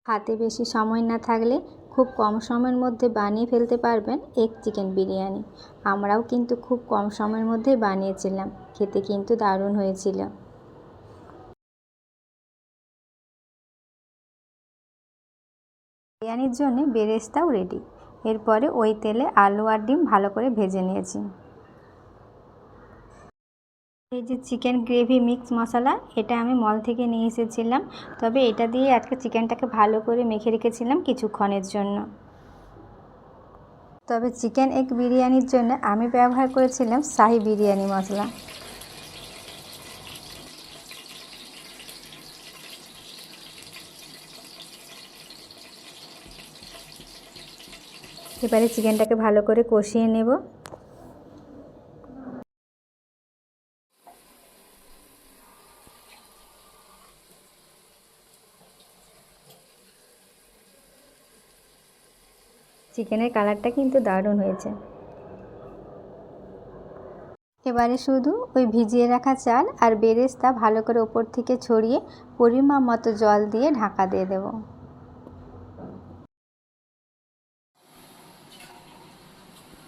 হাতে বেশি সময় না থাকলে খুব কম সময়ের মধ্যে বানিয়ে ফেলতে পারবেন এগ চিকেন বিরিয়ানি। আমরাও কিন্তু খুব কম সময়ের মধ্যেই বানিয়েছিলাম, খেতে কিন্তু দারুণ হয়েছিল। বিরিয়ানির জন্য বেরেস্তাও রেডি। এরপরে ওই তেলে আলু আর ডিম ভালো করে ভেজে নিয়েছি। এই যে চিকেন গ্রেভি মিক্স মশলা, এটা আমি মল থেকে নিয়ে এসেছিলাম। তবে এটা দিয়ে আজকে চিকেনটাকে ভালো করে মেখে রেখেছিলাম কিছুক্ষণের জন্য। তবে চিকেন এগ বিরিয়ানির জন্য আমি ব্যবহার করেছিলাম শাহি বিরিয়ানি মশলা। এবারে চিকেনটাকে ভালো করে কষিয়ে নেব। চিকেনের কালারটা কিন্তু দারুণ হয়েছে। এবারে শুধু ওই ভিজিয়ে রাখা চাল আর বেরেস্তা ভালো করে ওপর থেকে ছড়িয়ে পরিমাণ মতো জল দিয়ে ঢাকা দিয়ে দেব।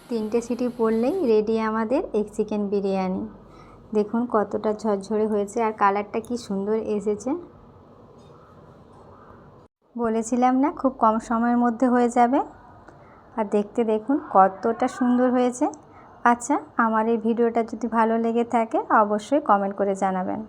3টে সিটি পড়লেই রেডি আমাদের এগ চিকেন বিরিয়ানি। দেখুন কতটা ঝরঝরে হয়েছে আর কালারটা কি সুন্দর এসেছে। বলেছিলাম না খুব কম সময়ের মধ্যে হয়ে যাবে। আর দেখতে দেখুন কতটা সুন্দর হয়েছে। আচ্ছা, আমার এই ভিডিওটা যদি ভালো লেগে থাকে অবশ্যই কমেন্ট করে জানাবেন।